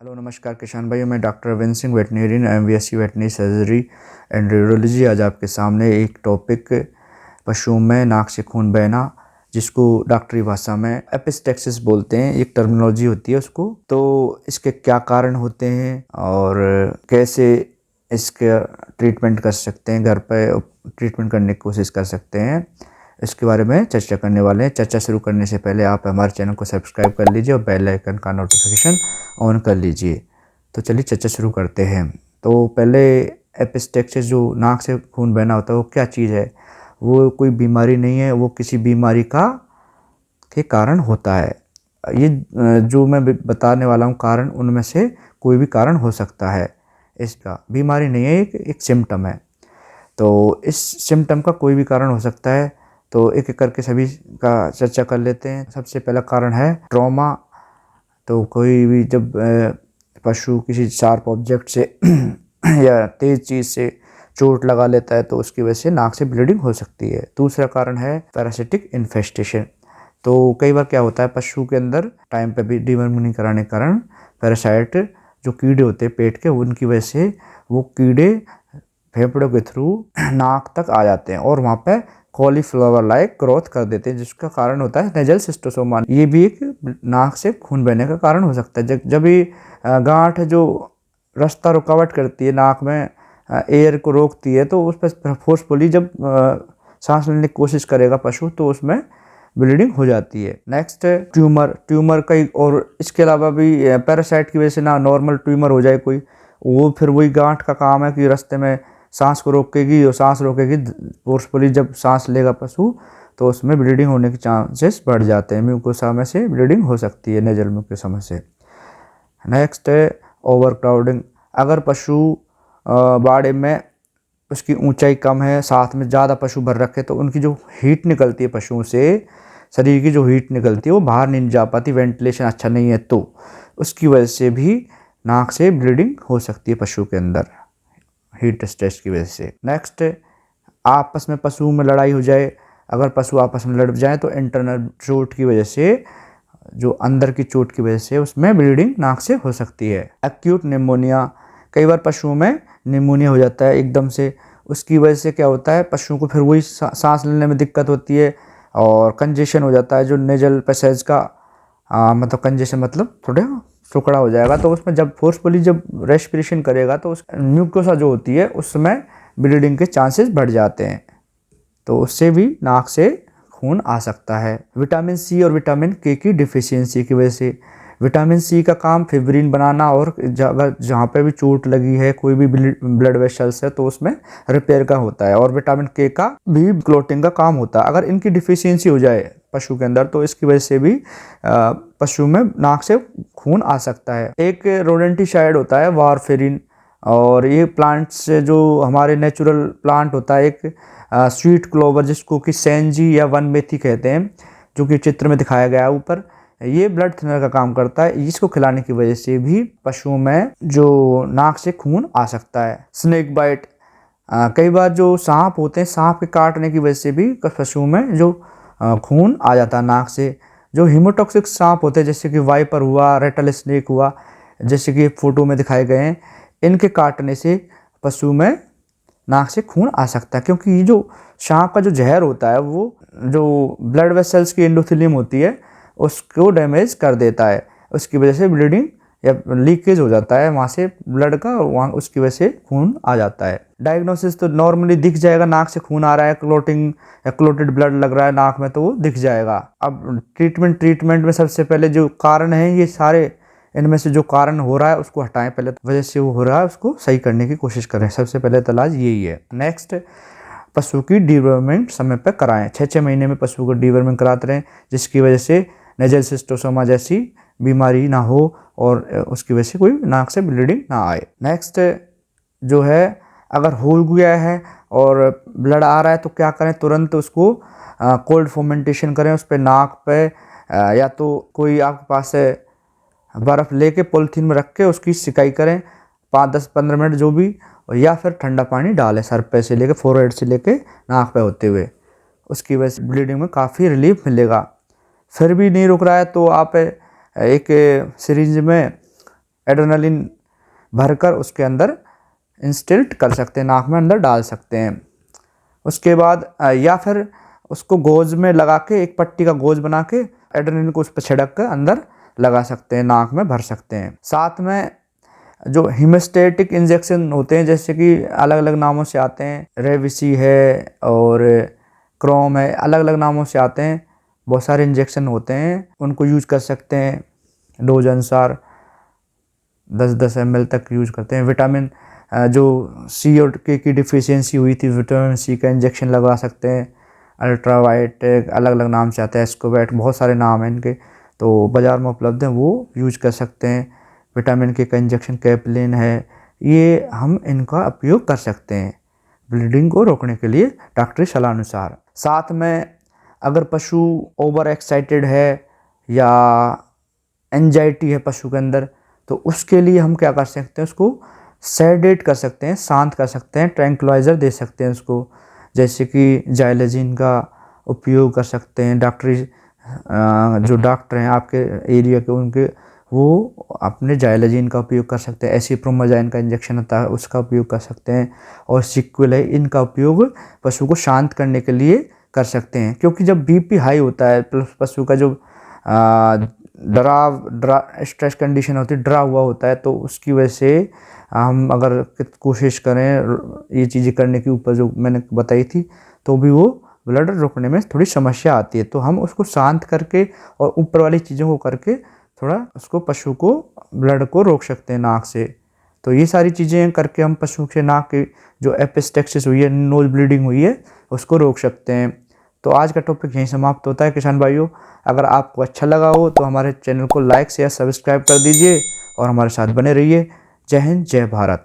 Hello नमस्कार किसान भाइयों, मैं doctor Ravindra Singh, veterinarian, MVSc veterinary surgery and radiology. आज आपके सामने एक टॉपिक, पशुओं में नाक से खून बहना, जिसको डॉक्टरी भाषा में एपिस्टेक्सिस बोलते हैं, एक टर्मिनोलॉजी होती है उसको। तो इसके क्या कारण होते हैं और कैसे इसका ट्रीटमेंट कर सकते हैं, घर पर ट्रीटमेंट करने की कोशिश कर सकते हैं, इसके बारे में चर्चा करने वाले हैं। चर्चा शुरू करने से पहले आप हमारे चैनल को सब्सक्राइब कर लीजिए और बेल आइकन का नोटिफिकेशन ऑन कर लीजिए। तो चलिए चर्चा शुरू करते हैं। तो पहले एपिस्टेक्सिस, जो नाक से खून बहना होता है, वो क्या चीज़ है? वो कोई बीमारी नहीं है, वो किसी बीमारी के कारण होता है। ये जो मैं बताने वाला हूँ कारण, उनमें से कोई भी कारण हो सकता है। इसका बीमारी नहीं है, एक सिम्टम है। तो इस सिम्टम का कोई भी कारण हो सकता है। तो एक एक करके सभी का चर्चा कर लेते हैं। सबसे पहला कारण है ट्रॉमा। तो कोई भी जब पशु किसी शार्प ऑब्जेक्ट से या तेज चीज़ से चोट लगा लेता है तो उसकी वजह से नाक से ब्लीडिंग हो सकती है। दूसरा कारण है पैरासिटिक इन्फेस्टेशन। तो कई बार क्या होता है, पशु के अंदर टाइम पे भी डिवर्मिंग नहीं कराने के कारण पैरासाइट, जो कीड़े होते हैं पेट के, उनकी वजह से वो कीड़े फेफड़ों के थ्रू नाक तक आ जाते हैं और वहाँ पे कॉलीफ्लावर लाइक ग्रोथ कर देते हैं, जिसका कारण होता है नेजल सिस्टोसोमा। ये भी एक नाक से खून बहने का कारण हो सकता है। जब भी गांठ जो रास्ता रुकावट करती है, नाक में एयर को रोकती है, तो उस पर फोर्सफुली जब सांस लेने की कोशिश करेगा पशु, तो उसमें ब्लीडिंग हो जाती है। नेक्स्ट है ट्यूमर कई, और इसके अलावा भी पैरासाइट की वजह से ना नॉर्मल ट्यूमर हो जाए कोई, वो फिर वही गांठ का काम है कि रास्ते में सांस को रोकेगी और सांस रोकेगी फोर्सफुली। जब सांस लेगा पशु तो उसमें ब्लीडिंग होने के चांसेस बढ़ जाते हैं। म्यूकोसा में से ब्लीडिंग हो सकती है, नेजल म्यूकोसा में से। नेक्स्ट है ओवर क्राउडिंग। अगर पशु बाड़े में उसकी ऊंचाई कम है, साथ में ज़्यादा पशु भर रखे, तो उनकी जो हीट निकलती है पशुओं से, शरीर की जो हीट निकलती है वो बाहर नहीं जा पाती, वेंटिलेशन अच्छा नहीं है, तो उसकी वजह से भी नाक से ब्लीडिंग हो सकती है पशु के अंदर, हीट स्ट्रेस की वजह से। नेक्स्ट, आपस में पशु में लड़ाई हो जाए। अगर पशु आपस में लड़ जाए तो इंटरनल चोट की वजह से, जो अंदर की चोट की वजह से, उसमें ब्लीडिंग नाक से हो सकती है। एक्यूट निमोनिया, कई बार पशुओं में निमोनिया हो जाता है एकदम से। उसकी वजह से क्या होता है, पशुओं को फिर वही सांस लेने में दिक्कत होती है और कंजेशन हो जाता है, जो नेजल पैसेज का मतलब कंजेशन मतलब थोड़ा सुखड़ा हो जाएगा। तो उसमें जब फोर्सफुली जब रेस्पिरेशन करेगा तो उस म्यूकोसा जो होती है उसमें ब्लीडिंग के चांसेस बढ़ जाते हैं। तो उससे भी नाक से खून आ सकता है। विटामिन सी और विटामिन के की डिफिशियंसी की वजह से, विटामिन सी का काम फिब्रिन बनाना, और अगर जहाँ पे भी चोट लगी है, कोई भी ब्लड वेसल्स है, तो उसमें रिपेयर का होता है। और विटामिन के का भी क्लोटिंग का काम होता है। अगर इनकी डिफिशियंसी हो जाए पशु के अंदर तो इसकी वजह से भी पशु में नाक से खून आ सकता है। एक रोडेंटिसाइड होता है वारफेरिन, और ये प्लांट्स से, जो हमारे नेचुरल प्लांट होता है, एक स्वीट क्लोवर, जिसको कि सेंजी या वन मेथी कहते हैं, जो कि चित्र में दिखाया गया है ऊपर, ये ब्लड थिनर का काम करता है। इसको खिलाने की वजह से भी पशुओं में जो नाक से खून आ सकता है। स्नेक बाइट, कई बार जो सांप होते हैं, सांप के काटने की वजह से भी पशुओं में जो खून आ जाता है नाक से। जो हीमोटॉक्सिक सांप होते हैं, जैसे कि वाइपर हुआ, रेटल स्नेक हुआ, जैसे कि फोटो में दिखाए गए हैं, इनके काटने से पशु में नाक से खून आ सकता है। क्योंकि ये जो सांप का जो जहर होता है, वो जो ब्लड वेसल्स की एंडोथेलियम होती है उसको डैमेज कर देता है। उसकी वजह से ब्लीडिंग या लीकेज हो जाता है वहाँ से ब्लड का, और वहाँ उसकी वजह से खून आ जाता है। डायग्नोसिस तो नॉर्मली दिख जाएगा, नाक से खून आ रहा है, क्लोटिंग या क्लोटेड ब्लड लग रहा है नाक में, तो वो दिख जाएगा। अब ट्रीटमेंट में सबसे पहले जो कारण है, ये सारे इनमें से जो कारण हो रहा है उसको हटाएं। पहले वजह से वो हो रहा है उसको सही करने की कोशिश करें, सबसे पहले तो इलाज यही है। नेक्स्ट, पशु की डिवर्मिंग समय पर कराएं। 6 महीने में पशु को डिवर्मिंग कराते रहें, जिसकी वजह से नेजल सिस्टोसोमा जैसी बीमारी ना हो और उसकी वजह से कोई नाक से ब्लीडिंग ना आए। नेक्स्ट जो है, अगर हो गया है और ब्लड आ रहा है तो क्या करें, तुरंत उसको कोल्ड फोमेंटेशन करें। उस पर नाक पे या तो कोई आपके पास है बर्फ़ लेके पॉलीथीन में रख के उसकी सिकाई करें 5-10-15 मिनट जो भी, या फिर ठंडा पानी डालें सर पे से लेके, फोरहेड से लेके नाक पे होते हुए। उसकी वजह से ब्लीडिंग में काफ़ी रिलीफ मिलेगा। फिर भी नहीं रुक रहा है तो आप एक सिरिंज में एड्रेनलिन भरकर उसके अंदर इंस्टिल्ट कर सकते हैं, नाक में अंदर डाल सकते हैं। उसके बाद या फिर उसको गोज में लगा के, एक पट्टी का गोज बना के एड्रेनलिन को उस पर छिड़क कर अंदर लगा सकते हैं, नाक में भर सकते हैं। साथ में जो हीमोस्टेटिक इंजेक्शन होते हैं, जैसे कि अलग अलग नामों से आते हैं, रेविसी है और क्रोम है, अलग अलग नामों से आते हैं, बहुत सारे इंजेक्शन होते हैं, उनको यूज कर सकते हैं। डोज अनुसार 10-10 ml तक यूज करते हैं। विटामिन जो सी और के की डिफिशियंसी हुई थी, विटामिन सी का इंजेक्शन लगवा सकते हैं। अल्ट्रावाइट अलग अलग नाम से आता है, एस्कोवेट, बहुत सारे नाम हैं इनके, तो बाज़ार में उपलब्ध हैं, वो यूज कर सकते हैं। विटामिन के का इंजेक्शन कैप्लिन है, ये हम इनका उपयोग कर सकते हैं ब्लीडिंग को रोकने के लिए डॉक्टरी सलाह अनुसार। साथ में अगर पशु ओवर एक्साइटेड है या एंजाइटी है पशु के अंदर, तो उसके लिए हम क्या कर सकते हैं, उसको सेडेट कर सकते हैं, शांत कर सकते हैं, ट्रैंक्विलाइज़र दे सकते हैं उसको, जैसे कि जाइलेजिन का उपयोग कर सकते हैं। डॉक्टरी जो डॉक्टर हैं आपके एरिया के, उनके वो अपने जाइलेजिन का उपयोग कर सकते हैं। एसिप्रोमाजाइन का इंजेक्शन होता है, उसका उपयोग कर सकते हैं। और सिक्विल है, इनका उपयोग पशु को शांत करने के लिए कर सकते हैं, क्योंकि जब बीपी हाई होता है, पशु का जो स्ट्रेस कंडीशन होती है, डरा हुआ होता है, तो उसकी वजह से हम अगर कोशिश करें ये चीज़ें करने के ऊपर जो मैंने बताई थी, तो भी वो ब्लड रोकने में थोड़ी समस्या आती है। तो हम उसको शांत करके और ऊपर वाली चीज़ों को करके थोड़ा उसको पशु को ब्लड को रोक सकते हैं नाक से। तो ये सारी चीज़ें करके हम पशु के नाक की जो एपिस्टेक्सिस हुई है, नोज ब्लीडिंग हुई है, उसको रोक सकते हैं। तो आज का टॉपिक यहीं समाप्त होता है किसान भाइयों। अगर आपको अच्छा लगा हो तो हमारे चैनल को लाइक शेयर सब्सक्राइब कर दीजिए और हमारे साथ बने रहिए। जय हिंद, जय भारत।